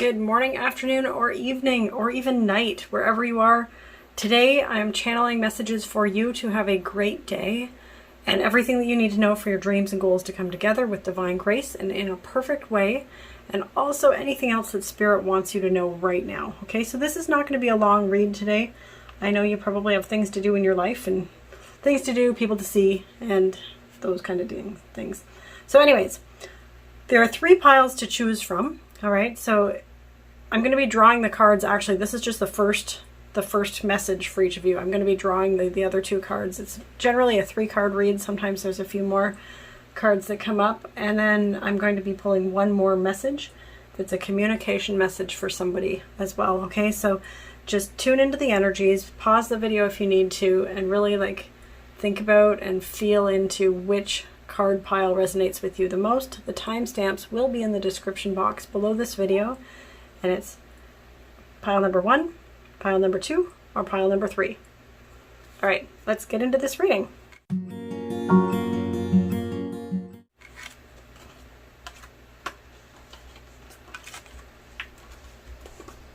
Good morning, afternoon, or evening, or even night, wherever you are. Today, I am channeling messages for you to have a great day and everything that you need to know for your dreams and goals to come together with divine grace and in a perfect way, and also anything else that Spirit wants you to know right now. Okay, so this is not going to be a long read today. I know you probably have things to do in your life and things to do, people to see, and those kind of things. So anyways, there are 3 piles to choose from. All right, so I'm going to be drawing the cards. Actually, this is just the first message for each of you. I'm going to be drawing the other 2 cards. It's generally a 3-card read. Sometimes there's a few more cards that come up, and then I'm going to be pulling one more message. It's a communication message for somebody as well. Okay, so just tune into the energies, pause the video if you need to, and really think about and feel into which card pile resonates with you the most. The timestamps will be in the description box below this video, and it's pile number 1, pile number 2, or pile number 3. All right, let's get into this reading.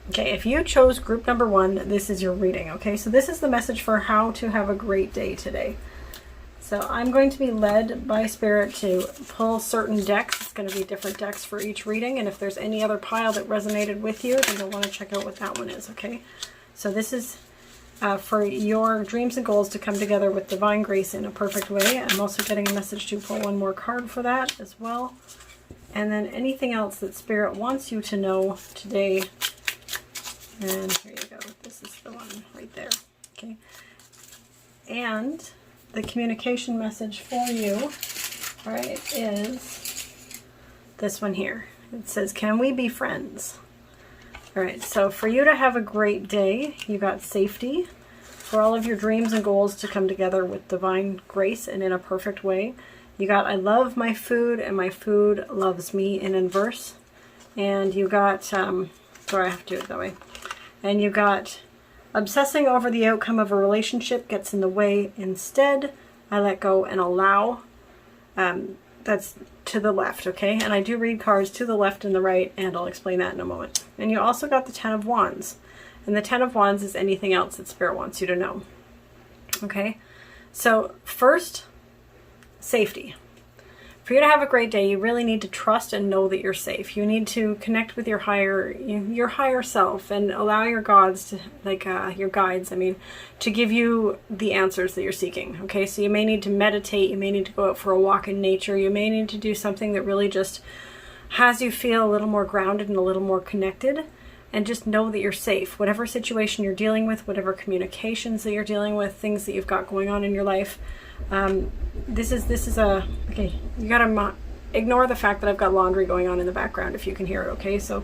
Okay, if you chose group number 1, this is your reading. Okay, so this is the message for how to have a great day today. So I'm going to be led by Spirit to pull certain decks. It's going to be different decks for each reading. And if there's any other pile that resonated with you, then you'll want to check out what that one is, okay? So this is for your dreams and goals to come together with divine grace in a perfect way. I'm also getting a message to pull one more card for that as well. And then anything else that Spirit wants you to know today. And here you go. This is the one right there, okay? And the communication message for you, all right, is this one here. It says, can we be friends? All right, so for you to have a great day, you got safety. For all of your dreams and goals to come together with divine grace and in a perfect way. You got, I love my food and my food loves me in inverse. And you got, sorry, I have to do it that way. And you got, obsessing over the outcome of a relationship gets in the way. Instead, I let go and allow. That's to the left, okay? And I do read cards to the left and the right, and I'll explain that in a moment. And you also got the 10 of Wands. And the 10 of Wands is anything else that Spirit wants you to know. Okay? So first, safety. For you to have a great day, you really need to trust and know that you're safe. You need to connect with your higher self and allow your gods to, your guides, to give you the answers that you're seeking. Okay, so you may need to meditate. You may need to go out for a walk in nature. You may need to do something that really just has you feel a little more grounded and a little more connected. And just know that you're safe. Whatever situation you're dealing with, whatever communications that you're dealing with, things that you've got going on in your life. This is a, okay, you gotta ignore the fact that I've got laundry going on in the background if you can hear it, okay? So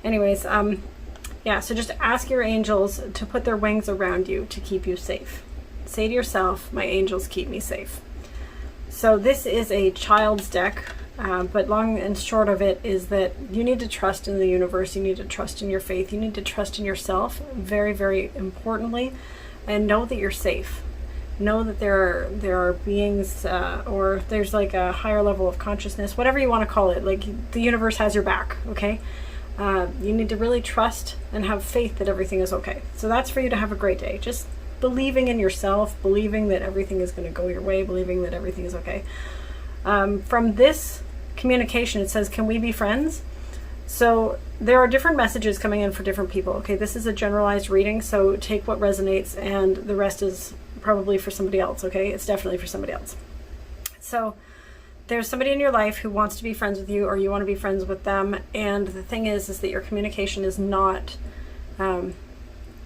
anyways, yeah, so just ask your angels to put their wings around you to keep you safe. Say to yourself, my angels keep me safe. So this is a child's deck, but long and short of it is that you need to trust in the universe, you need to trust in your faith, you need to trust in yourself, very, very importantly, and know that you're safe. Know that there are beings, or there's like a higher level of consciousness, whatever you want to call it, like the universe has your back, okay? You need to really trust and have faith that everything is okay. So that's for you to have a great day. Just believing in yourself, believing that everything is going to go your way, believing that everything is okay. From this communication, it says, can we be friends? So there are different messages coming in for different people. Okay, this is a generalized reading, so take what resonates and the rest is probably for somebody else, okay? It's definitely for somebody else. So there's somebody in your life who wants to be friends with you, or you want to be friends with them, and the thing is that your communication is not,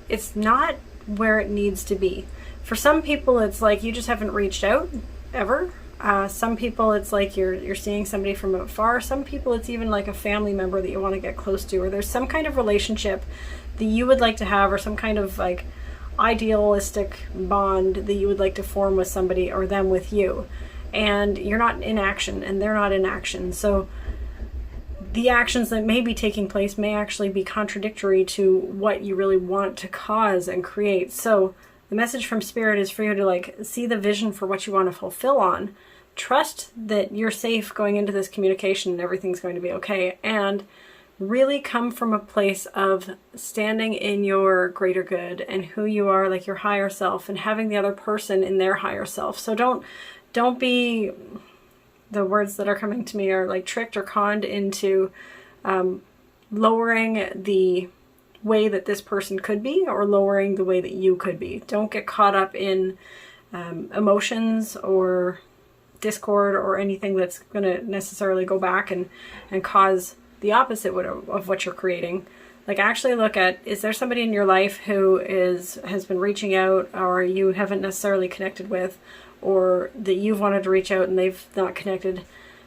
it's not where it needs to be. For some people, it's like you just haven't reached out ever. Some people, it's like you're seeing somebody from afar. Some people, it's even like a family member that you want to get close to, or there's some kind of relationship that you would like to have, or some kind of like idealistic bond that you would like to form with somebody, or them with you, and you're not in action and they're not in action. So the actions that may be taking place may actually be contradictory to what you really want to cause and create. So the message from Spirit is for you to see the vision for what you want to fulfill on, trust that you're safe going into this communication and everything's going to be okay, and really come from a place of standing in your greater good and who you are, like your higher self, and having the other person in their higher self. So don't be, the words that are coming to me are like tricked or conned into lowering the way that this person could be, or lowering the way that you could be. Don't get caught up in emotions or discord or anything that's going to necessarily go back and cause the opposite of what you're creating. Like, actually look at, is there somebody in your life who has been reaching out, or you haven't necessarily connected with, or that you've wanted to reach out and they've not connected?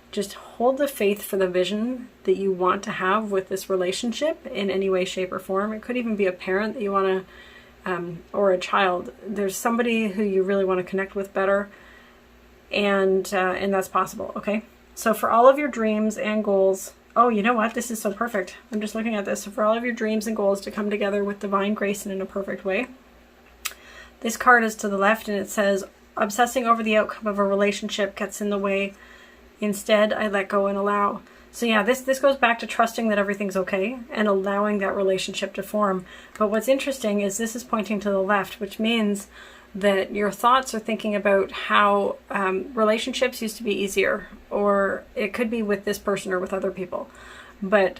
Just hold the faith for the vision that you want to have with this relationship in any way, shape, or form. It could even be a parent that you want to, or a child. There's somebody who you really want to connect with better, and that's possible. Okay, so for all of your dreams and goals, oh, you know what? This is so perfect. I'm just looking at this. So for all of your dreams and goals to come together with divine grace and in a perfect way, this card is to the left, and it says, obsessing over the outcome of a relationship gets in the way. Instead, I let go and allow. So yeah, this goes back to trusting that everything's okay and allowing that relationship to form. But what's interesting is this is pointing to the left, which means that your thoughts are thinking about how relationships used to be easier, or it could be with this person or with other people. But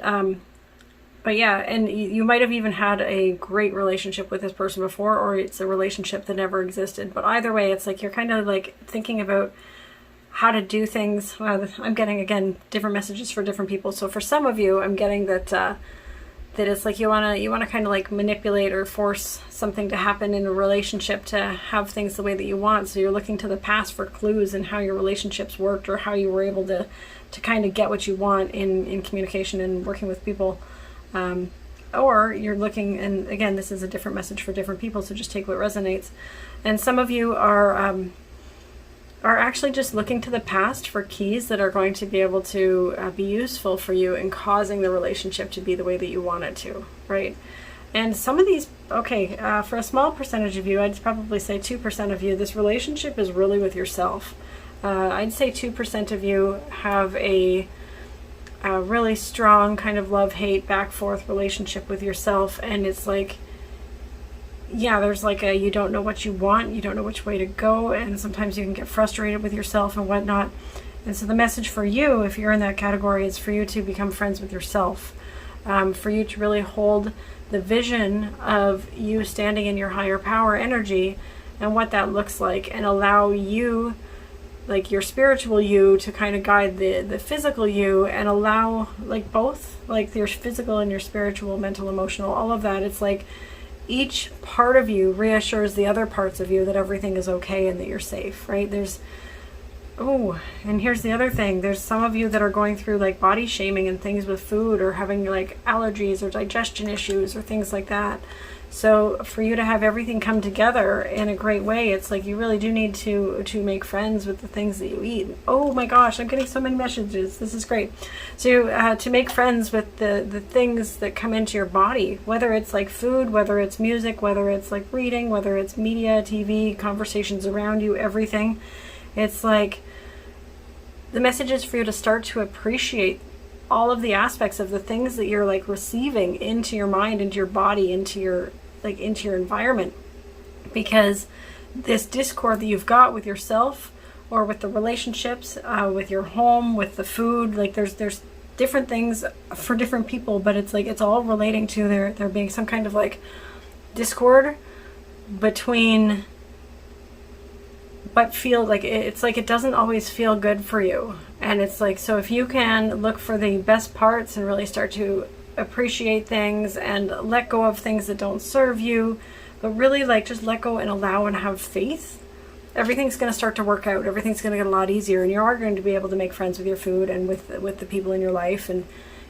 yeah, and you might have even had a great relationship with this person before, or it's a relationship that never existed. But either way, it's like you're kind of like thinking about how to do things. Well, I'm getting, again, different messages for different people. So for some of you, I'm getting that that it's like you wanna kind of like manipulate or force something to happen in a relationship to have things the way that you want. So you're looking to the past for clues in how your relationships worked, or how you were able to kind of get what you want in communication and working with people. Or you're looking, and again, this is a different message for different people, so just take what resonates. And some of you are actually just looking to the past for keys that are going to be able to be useful for you in causing the relationship to be the way that you want it to, right? And some of these, okay, for a small percentage of you, I'd probably say 2% of you, this relationship is really with yourself. I'd say 2% of you have a really strong kind of love-hate, back-forth relationship with yourself, and it's like, yeah, there's like a, you don't know what you want, you don't know which way to go, and sometimes you can get frustrated with yourself and whatnot. And so the message for you, if you're in that category, is for you to become friends with yourself, for you to really hold the vision of you standing in your higher power energy and what that looks like, and allow you, like your spiritual you, to kind of guide the physical you, and allow like both, like your physical and your spiritual, mental, emotional, all of that. It's like each part of you reassures the other parts of you that everything is okay and that you're safe, right? And here's the other thing. There's some of you that are going through like body shaming and things with food, or having like allergies or digestion issues or things like that. So for you to have everything come together in a great way, it's like you really do need to make friends with the things that you eat. Oh my gosh, I'm getting so many messages. This is great. So to make friends with the things that come into your body, whether it's like food, whether it's music, whether it's like reading, whether it's media, TV, conversations around you, everything. It's like the message is for you to start to appreciate all of the aspects of the things that you're like receiving into your mind, into your body, into your environment. Because this discord that you've got with yourself, or with the relationships, with your home, with the food, like there's different things for different people, but it's like it's all relating to there being some kind of like discord between, but feel like it's like it doesn't always feel good for you. And it's like, so if you can look for the best parts and really start to appreciate things and let go of things that don't serve you, but really like just let go and allow and have faith, everything's going to start to work out. Everything's going to get a lot easier, and you are going to be able to make friends with your food and with the people in your life, and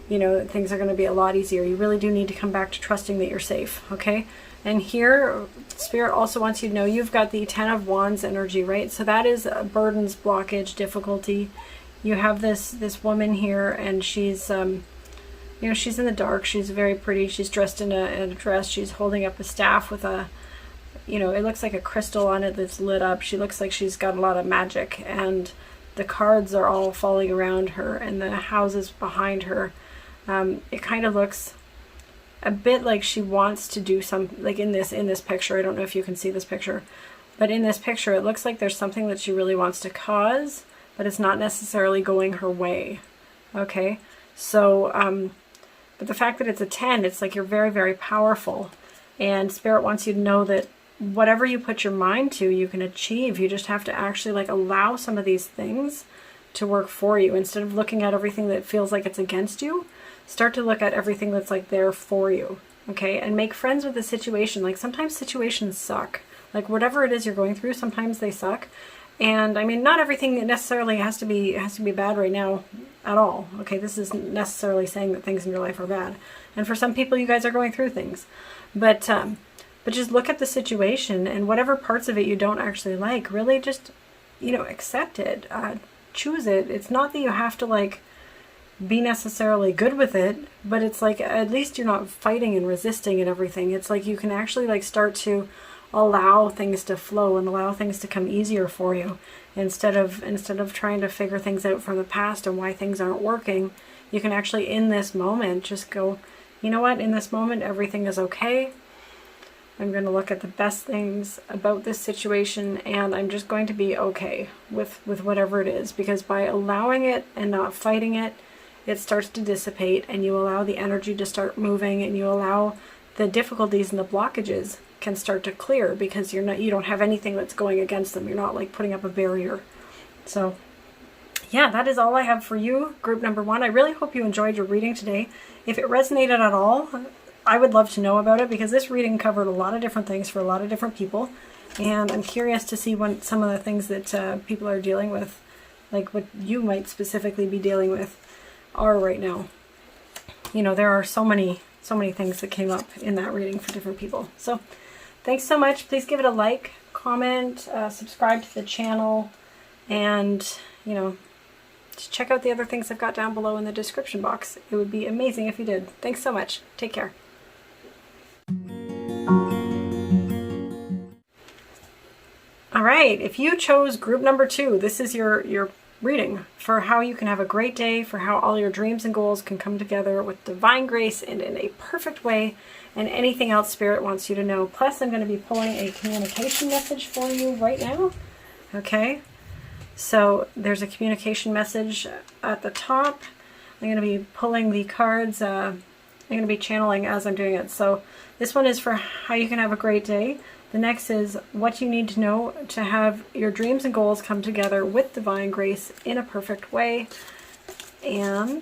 you know, things are going to be a lot easier. You really do need to come back to trusting that you're safe, okay? And here, Spirit also wants you to know you've got the 10 of Wands energy, right? So that is burdens, blockage, difficulty. You have this woman here, and she's, you know, she's in the dark. She's very pretty. She's dressed in a dress. She's holding up a staff with a, you know, it looks like a crystal on it that's lit up. She looks like she's got a lot of magic, and the cards are all falling around her, and the houses behind her It kind of looks a bit like she wants to do some, like in this picture. I don't know if you can see this picture, but in this picture it looks like there's something that she really wants to cause, but it's not necessarily going her way. Okay, so but the fact that it's a 10, it's like you're very, very powerful, and Spirit wants you to know that whatever you put your mind to, you can achieve. You just have to actually like allow some of these things to work for you. Instead of looking at everything that feels like it's against you, start to look at everything that's like there for you. Okay, and make friends with the situation. Like sometimes situations suck. Like whatever it is you're going through, sometimes they suck. And I mean, not everything necessarily has to be bad right now at all. Okay, this isn't necessarily saying that things in your life are bad. And for some people, you guys are going through things, but just look at the situation, and whatever parts of it you don't actually like, really just, you know, accept it, choose it. It's not that you have to like be necessarily good with it, but it's like at least you're not fighting and resisting and everything. It's like you can actually like start to allow things to flow and allow things to come easier for you, instead of trying to figure things out from the past and why things aren't working. You can actually in this moment just go, you know what, in this moment everything is okay. I'm going to look at the best things about this situation, and I'm just going to be okay with whatever it is, because by allowing it and not fighting it, it starts to dissipate, and you allow the energy to start moving, and you allow the difficulties and the blockages can start to clear, because you don't have anything that's going against them. You're not like putting up a barrier. So yeah, that is all I have for you, group number 1. I really hope you enjoyed your reading today. If it resonated at all, I would love to know about it, because this reading covered a lot of different things for a lot of different people, and I'm curious to see what some of the things that people are dealing with, like what you might specifically be dealing with, are right now. You know, there are so many things that came up in that reading for different people. So thanks so much. Please give it a like, comment, subscribe to the channel, and, you know, just check out the other things I've got down below in the description box. It would be amazing if you did. Thanks so much. Take care. All right, if you chose group number 2, this is your reading for how you can have a great day, for how all your dreams and goals can come together with divine grace and in a perfect way, and anything else Spirit wants you to know. Plus, I'm going to be pulling a communication message for you right now. Okay, so there's a communication message at the top. I'm going to be pulling the cards. I'm going to be channeling as I'm doing it. So this one is for how you can have a great day. The next is what you need to know to have your dreams and goals come together with divine grace in a perfect way. And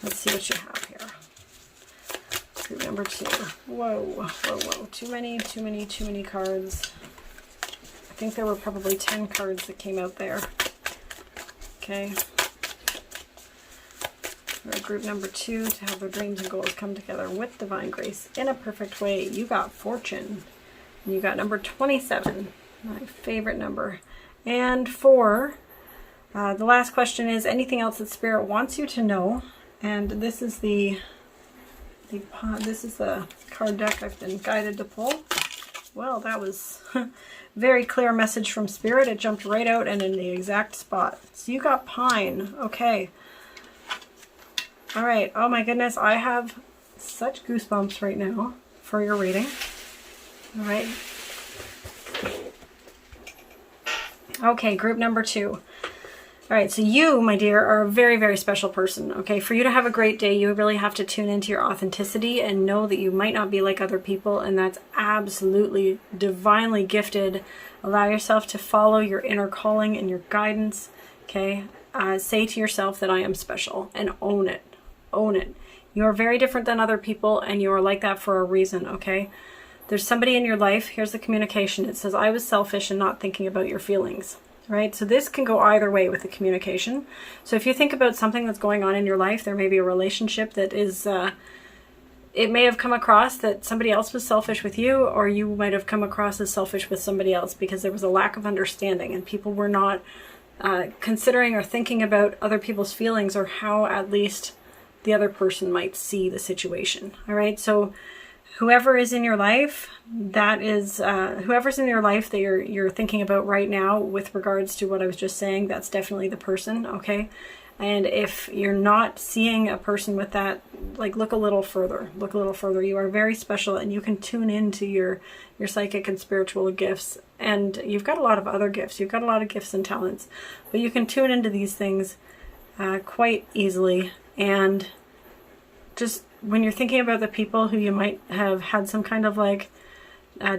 let's see what you have here. Group number 2. Whoa. Too many cards. I think there were probably 10 cards that came out there. Okay. For group number 2, to have their dreams and goals come together with divine grace in a perfect way, you got Fortune. And you got number 27, my favorite number. And for the last question is anything else that Spirit wants you to know. And this is the card deck I've been guided to pull. Well, that was very clear message from Spirit. It jumped right out and in the exact spot. So you got Pine. Okay. All right. Oh my goodness, I have such goosebumps right now for your reading. All right. Okay, group number 2. All right, so you, my dear, are a very, very special person. Okay, for you to have a great day, you really have to tune into your authenticity and know that you might not be like other people, and that's absolutely divinely gifted. Allow yourself to follow your inner calling and your guidance. Okay, say to yourself that I am special, and own it. Own it. You are very different than other people, and you are like that for a reason. Okay. There's somebody in your life. Here's the communication. It says, I was selfish and not thinking about your feelings. Right? So this can go either way with the communication. So if you think about something that's going on in your life, there may be a relationship that is, it may have come across that somebody else was selfish with you, or you might have come across as selfish with somebody else because there was a lack of understanding and people were not considering or thinking about other people's feelings or how at least the other person might see the situation. All right? So whoever is in your life, that is, whoever's in your life that you're thinking about right now with regards to what I was just saying, that's definitely the person, okay? And if you're not seeing a person with that, like, look a little further. Look a little further. You are very special, and you can tune into your psychic and spiritual gifts. And you've got a lot of other gifts. You've got a lot of gifts and talents. But you can tune into these things quite easily. And just when you're thinking about the people who you might have had some kind of like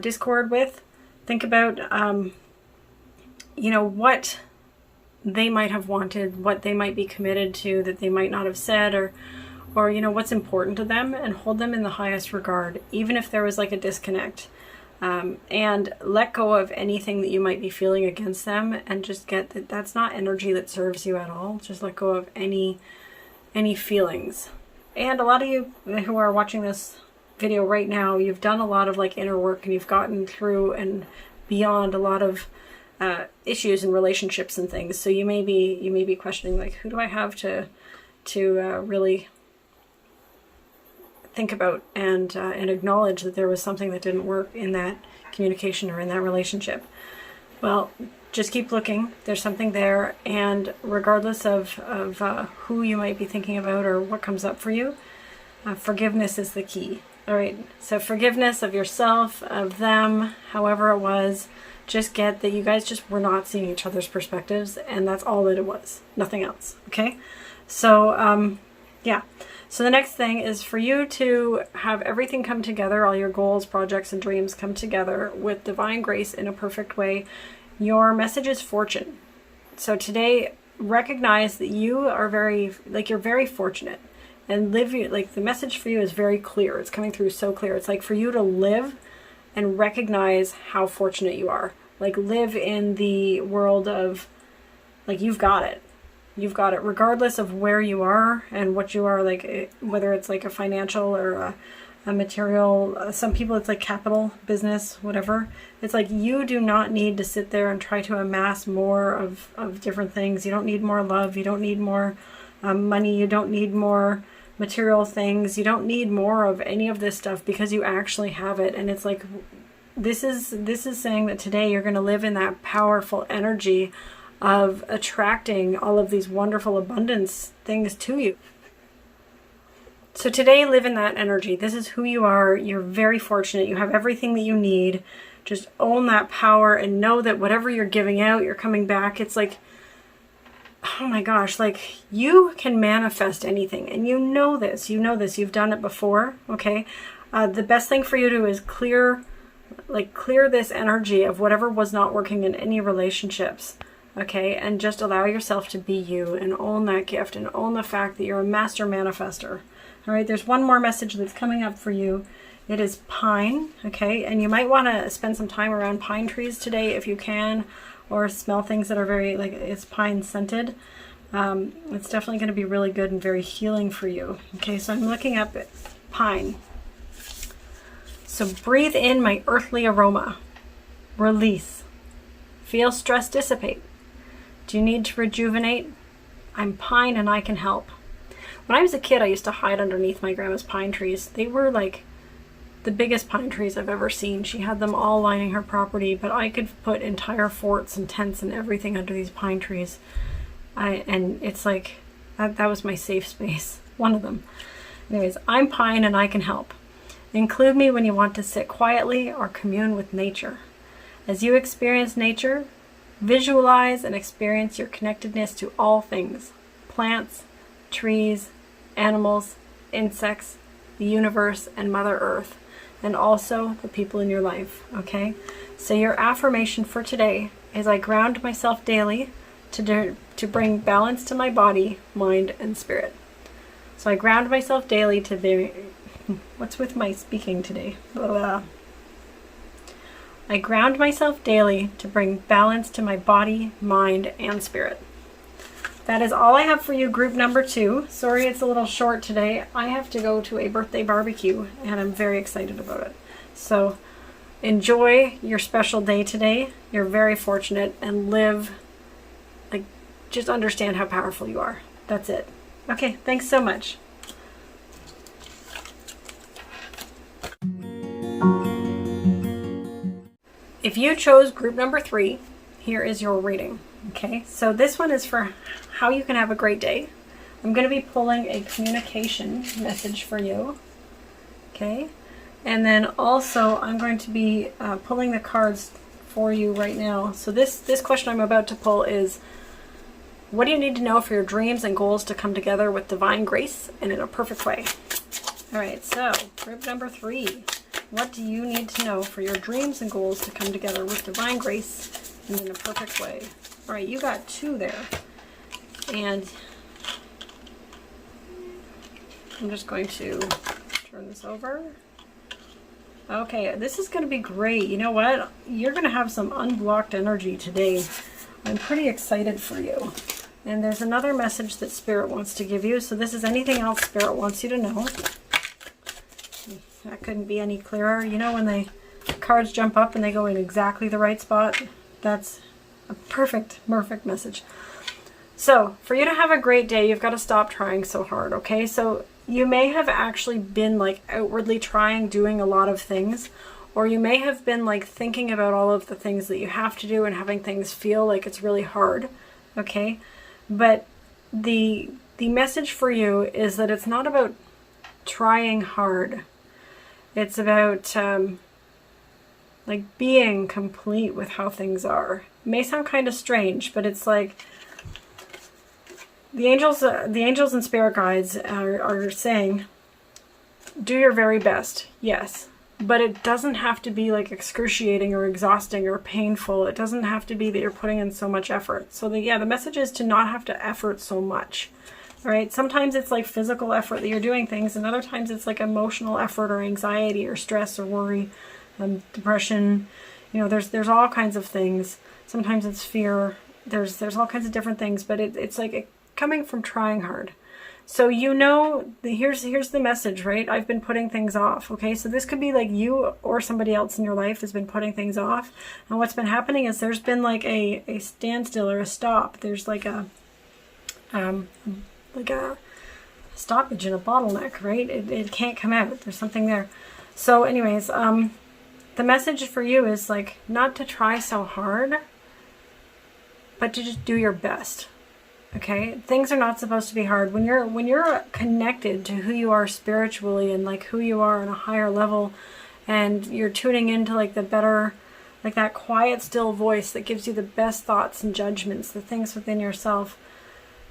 discord with, think about, what they might have wanted, what they might be committed to that they might not have said, or what's important to them, and hold them in the highest regard, even if there was like a disconnect. And let go of anything that you might be feeling against them, and just get that that's not energy that serves you at all. Just let go of any feelings. And a lot of you who are watching this video right now, you've done a lot of like inner work, and you've gotten through and beyond a lot of issues and relationships and things. So you may be questioning, like, who do I have to really think about and acknowledge that there was something that didn't work in that communication or in that relationship. Well, just keep looking. There's something there, and regardless of who you might be thinking about or what comes up for you, forgiveness is the key. All right, so forgiveness of yourself, of them, however it was. Just get that you guys just were not seeing each other's perspectives, and that's all that it was, nothing else. Okay, so yeah. So the next thing is for you to have everything come together, all your goals, projects, and dreams come together with divine grace in a perfect way. Your message is fortune. So today, recognize that you are you're very fortunate, and the message for you is very clear. It's coming through so clear. It's like for you to live and recognize how fortunate you are. Like, live in the world of, like, you've got it. You've got it, regardless of where you are and what you are, like, whether it's like a financial or a material. Some people it's like capital, business, whatever. It's like you do not need to sit there and try to amass more of different things. You don't need more love. You don't need more money. You don't need more material things. You don't need more of any of this stuff, because you actually have it. And it's like, this is saying that today you're going to live in that powerful energy of attracting all of these wonderful abundance things to you. So today, live in that energy. This is who you are. You're very fortunate. You have everything that you need. Just own that power and know that whatever you're giving out, you're coming back. It's like, oh my gosh, like, you can manifest anything, and you know this. You've done it before. Okay. The best thing for you to do is clear this energy of whatever was not working in any relationships. Okay, and just allow yourself to be you and own that gift and own the fact that you're a master manifester. All right, there's one more message that's coming up for you. It is pine, okay? And you might want to spend some time around pine trees today if you can, or smell things that are very, like, it's pine scented. It's definitely going to be really good and very healing for you. Okay, so I'm looking up at pine. So breathe in my earthly aroma. Release. Feel stress dissipate. Do you need to rejuvenate? I'm pine and I can help. When I was a kid, I used to hide underneath my grandma's pine trees. They were like the biggest pine trees I've ever seen. She had them all lining her property, but I could put entire forts and tents and everything under these pine trees. And it's like, that was my safe space, one of them. Anyways, I'm pine and I can help. Include me when you want to sit quietly or commune with nature. As you experience nature, visualize and experience your connectedness to all things: plants, trees, animals, insects, the universe, and Mother Earth, and also the people in your life, okay? So your affirmation for today is, I ground myself daily to bring balance to my body, mind, and spirit. So I ground myself daily to be... What's with my speaking today? Blah. I ground myself daily to bring balance to my body, mind, and spirit. That is all I have for you, group number 2. Sorry it's a little short today. I have to go to a birthday barbecue, and I'm very excited about it. So enjoy your special day today. You're very fortunate, and live, like, just understand how powerful you are. That's it. Okay, thanks so much. If you chose group number 3, here is your reading. Okay, so this one is for how you can have a great day. I'm going to be pulling a communication message for you. Okay. And then also I'm going to be pulling the cards for you right now. So this question I'm about to pull is, what do you need to know for your dreams and goals to come together with divine grace and in a perfect way? All right, so group number 3. What do you need to know for your dreams and goals to come together with divine grace and in a perfect way? All right, you got 2 there. And I'm just going to turn this over. Okay, this is going to be great. You know what? You're going to have some unblocked energy today. I'm pretty excited for you. And there's another message that Spirit wants to give you. So this is anything else Spirit wants you to know. That couldn't be any clearer. You know when the cards jump up and they go in exactly the right spot? That's a perfect message. So for you to have a great day, you've got to stop trying so hard, okay? So you may have actually been like outwardly trying, doing a lot of things, or you may have been like thinking about all of the things that you have to do and having things feel like it's really hard, okay? But the message for you is that it's not about trying hard. It's about like being complete with how things are. It may sound kind of strange, but it's like the angels and spirit guides are saying, do your very best, yes. But it doesn't have to be like excruciating or exhausting or painful. It doesn't have to be that you're putting in so much effort. So the message is to not have to effort so much. All right. Sometimes it's like physical effort that you're doing things, and other times it's like emotional effort or anxiety or stress or worry, depression. You know, there's all kinds of things. Sometimes it's fear. There's all kinds of different things, but it's like coming from trying hard. So you know, here's the message, right? I've been putting things off, okay? So this could be like you or somebody else in your life has been putting things off. And what's been happening is there's been like a standstill or a stop. There's like a stoppage and a bottleneck, right? It can't come out. There's something there. So anyways, the message for you is like not to try so hard, but to just do your best. Okay, things are not supposed to be hard. When you're connected to who you are spiritually and like who you are on a higher level, and you're tuning into like the better, like that quiet, still voice that gives you the best thoughts and judgments, the things within yourself,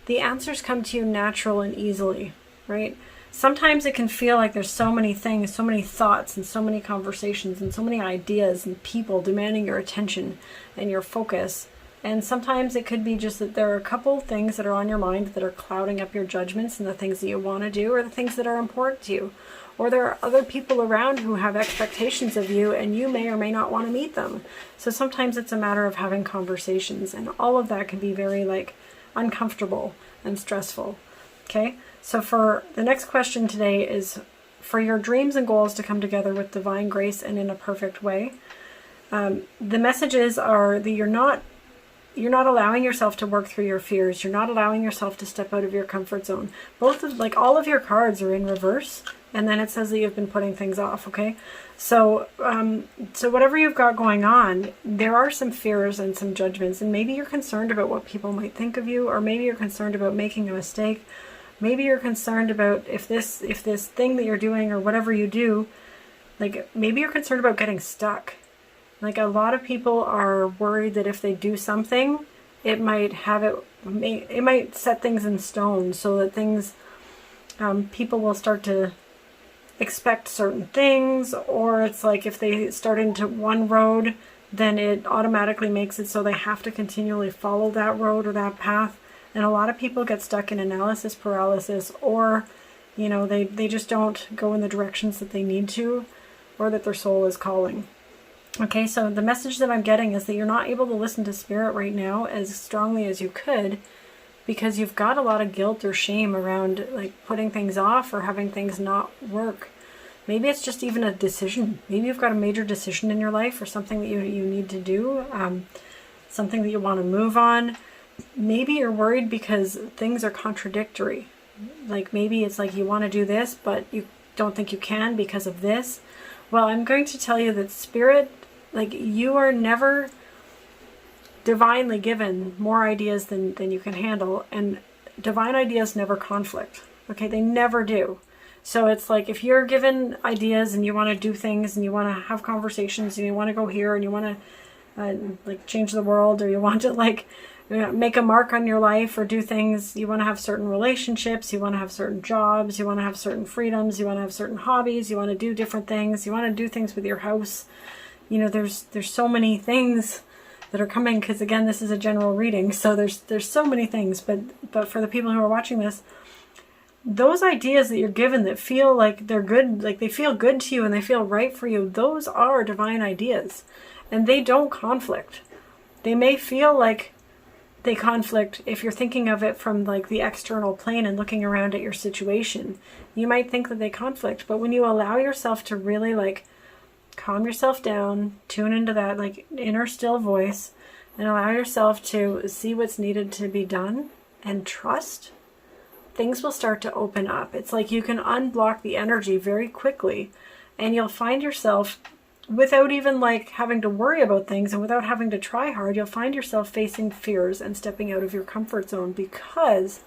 the answers come to you natural and easily, right? Sometimes it can feel like there's so many things, so many thoughts and so many conversations and so many ideas and people demanding your attention and your focus. And sometimes it could be just that there are a couple things that are on your mind that are clouding up your judgments and the things that you want to do or the things that are important to you. Or there are other people around who have expectations of you and you may or may not want to meet them. So sometimes it's a matter of having conversations, and all of that can be very like uncomfortable and stressful. Okay? So for the next question today is for your dreams and goals to come together with divine grace and in a perfect way. The messages are that you're not allowing yourself to work through your fears. You're not allowing yourself to step out of your comfort zone. All of your cards are in reverse, and then it says that you've been putting things off, okay? So whatever you've got going on, there are some fears and some judgments, and maybe you're concerned about what people might think of you, or maybe you're concerned about making a mistake. Maybe you're concerned about if this thing that you're doing or whatever you do, like maybe you're concerned about getting stuck. Like a lot of people are worried that if they do something, it might set things in stone, so that things, people will start to expect certain things, or it's like if they start into one road, then it automatically makes it so they have to continually follow that road or that path. And a lot of people get stuck in analysis paralysis, or, you know, they just don't go in the directions that they need to, or that their soul is calling. Okay, so the message that I'm getting is that you're not able to listen to Spirit right now as strongly as you could, because you've got a lot of guilt or shame around like putting things off or having things not work. Maybe it's just even a decision. Maybe you've got a major decision in your life or something that you need to do, something that you want to move on. Maybe you're worried because things are contradictory. Like maybe it's like you want to do this, but you don't think you can because of this. Well, I'm going to tell you that Spirit, like you are never divinely given more ideas than you can handle. And divine ideas never conflict. Okay, they never do. So it's like if you're given ideas and you want to do things and you want to have conversations and you want to go here and you want to like change the world, or you want to like make a mark on your life or do things, you want to have certain relationships, you want to have certain jobs, you want to have certain freedoms, you want to have certain hobbies, you want to do different things, you want to do things with your house. You know, there's so many things that are coming, because again, this is a general reading, so there's so many things, but for the people who are watching this, those ideas that you're given that feel like they're good, like they feel good to you and they feel right for you, those are divine ideas, and they don't conflict. They may feel like they conflict if you're thinking of it from like the external plane and looking around at your situation. You might think that they conflict, but when you allow yourself to really like calm yourself down, tune into that like inner still voice, and allow yourself to see what's needed to be done and trust, things will start to open up. It's like you can unblock the energy very quickly, and you'll find yourself, without even like having to worry about things and without having to try hard, you'll find yourself facing fears and stepping out of your comfort zone, because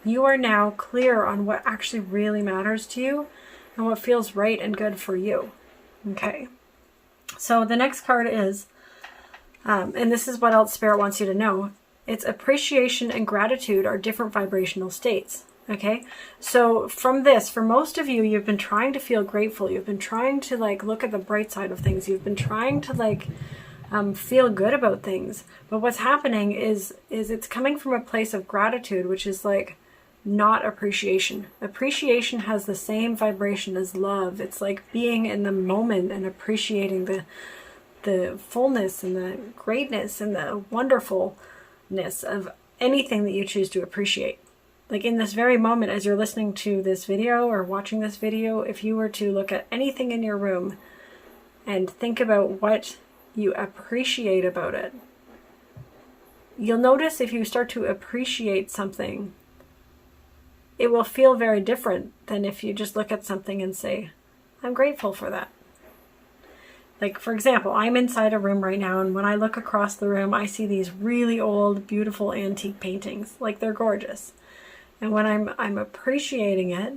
you are now clear on what actually really matters to you and what feels right and good for you. Okay, so the next card is, and this is what else Spirit wants you to know, it's appreciation and gratitude are different vibrational states. Okay, so from this, for most of you, you've been trying to feel grateful. You've been trying to like look at the bright side of things. You've been trying to like feel good about things. But what's happening is it's coming from a place of gratitude, which is like not appreciation. Appreciation has the same vibration as love. It's like being in the moment and appreciating the fullness and the greatness and the wonderfulness of anything that you choose to appreciate. Like in this very moment, as you're listening to this video or watching this video, if you were to look at anything in your room and think about what you appreciate about it, you'll notice if you start to appreciate something, it will feel very different than if you just look at something and say, I'm grateful for that. Like, for example, I'm inside a room right now, and when I look across the room, I see these really old, beautiful antique paintings. Like, they're gorgeous. And when I'm appreciating it,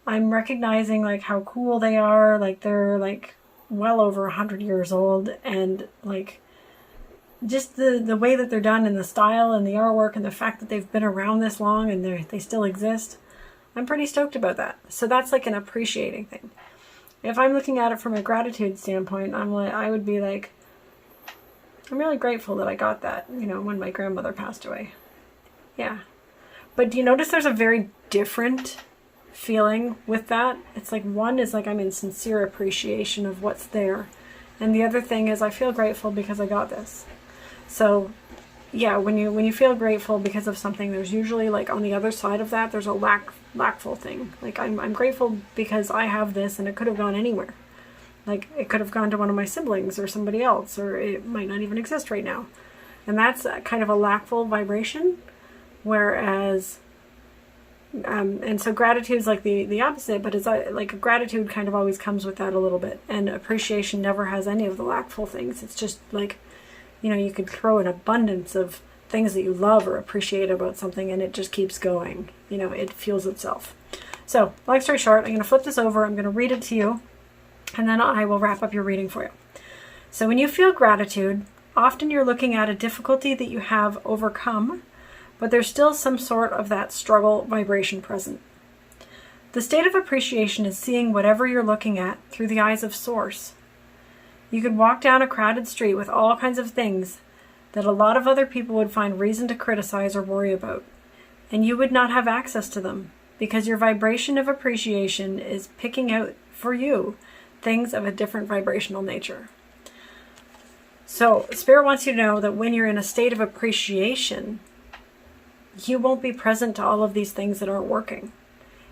I'm recognizing like how cool they are. Like they're like well over 100 years old, and like just the way that they're done and the style and the artwork and the fact that they've been around this long and they still exist. I'm pretty stoked about that. So that's like an appreciating thing. If I'm looking at it from a gratitude standpoint, I would be like, I'm really grateful that I got that, you know, when my grandmother passed away. Yeah. But do you notice there's a very different feeling with that? It's like one is like I'm in sincere appreciation of what's there. And the other thing is I feel grateful because I got this. So yeah, when you feel grateful because of something, there's usually like on the other side of that, there's a lackful thing. Like I'm grateful because I have this, and it could have gone anywhere. Like it could have gone to one of my siblings or somebody else, or it might not even exist right now. And that's kind of a lackful vibration. Whereas, and so gratitude is like the opposite, but it's like gratitude kind of always comes with that a little bit. And appreciation never has any of the lackful things. It's just like, you know, you could throw an abundance of things that you love or appreciate about something, and it just keeps going. You know, it fuels itself. So, long story short, I'm going to flip this over. I'm going to read it to you, and then I will wrap up your reading for you. So when you feel gratitude, often you're looking at a difficulty that you have overcome, but there's still some sort of that struggle vibration present. The state of appreciation is seeing whatever you're looking at through the eyes of Source. You could walk down a crowded street with all kinds of things that a lot of other people would find reason to criticize or worry about, and you would not have access to them because your vibration of appreciation is picking out for you things of a different vibrational nature. So Spirit wants you to know that when you're in a state of appreciation, you won't be present to all of these things that aren't working.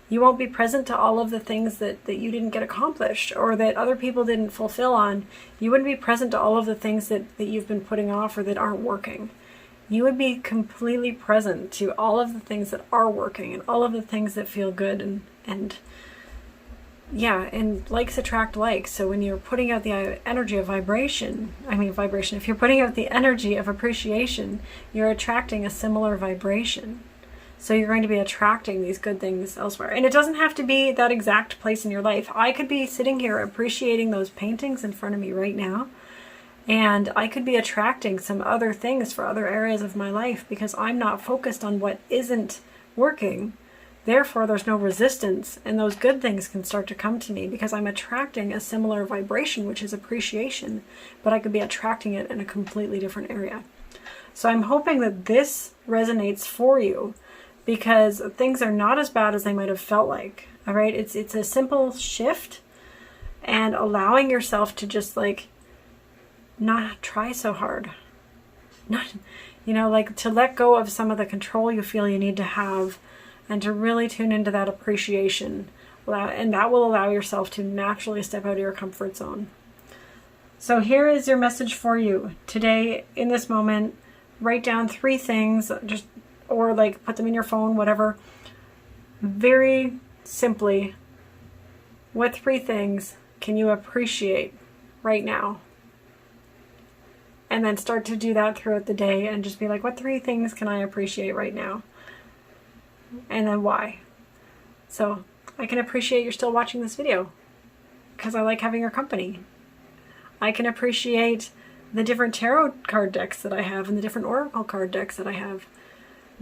You won't be present to all of the things that you didn't get accomplished or that other people didn't fulfill on. You wouldn't be present to all of the things that you've been putting off or that aren't working. You would be completely present to all of the things that are working and all of the things that feel good and likes attract likes. So when you're putting out the energy of vibration, if you're putting out the energy of appreciation, you're attracting a similar vibration. So you're going to be attracting these good things elsewhere. And it doesn't have to be that exact place in your life. I could be sitting here appreciating those paintings in front of me right now, and I could be attracting some other things for other areas of my life because I'm not focused on what isn't working. Therefore, there's no resistance, and those good things can start to come to me because I'm attracting a similar vibration, which is appreciation, but I could be attracting it in a completely different area. So I'm hoping that this resonates for you, because things are not as bad as they might have felt like. All right, it's a simple shift and allowing yourself to just like not try so hard, not, you know, like to let go of some of the control you feel you need to have, and to really tune into that appreciation, and that will allow yourself to naturally step out of your comfort zone. So here is your message for you today. In this moment, write down 3 things, just, or like put them in your phone, whatever. Very simply, what 3 things can you appreciate right now? And then start to do that throughout the day and just be like, what 3 things can I appreciate right now? And then why? So I can appreciate you're still watching this video because I like having your company. I can appreciate the different tarot card decks that I have and the different oracle card decks that I have,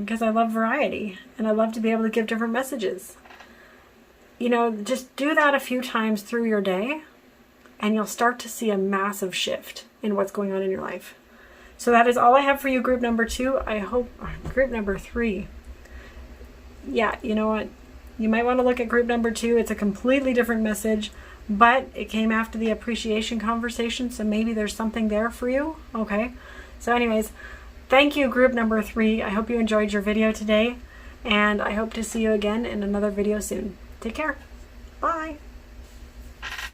because I love variety and I love to be able to give different messages. You know, just do that a few times through your day and you'll start to see a massive shift in what's going on in your life. So that is all I have for you, group number 2. I hope, group number 3. Yeah, you know what? You might want to look at group number 2. It's a completely different message, but it came after the appreciation conversation, so maybe there's something there for you. Okay. So anyways, thank you, group number 3. I hope you enjoyed your video today, and I hope to see you again in another video soon. Take care. Bye.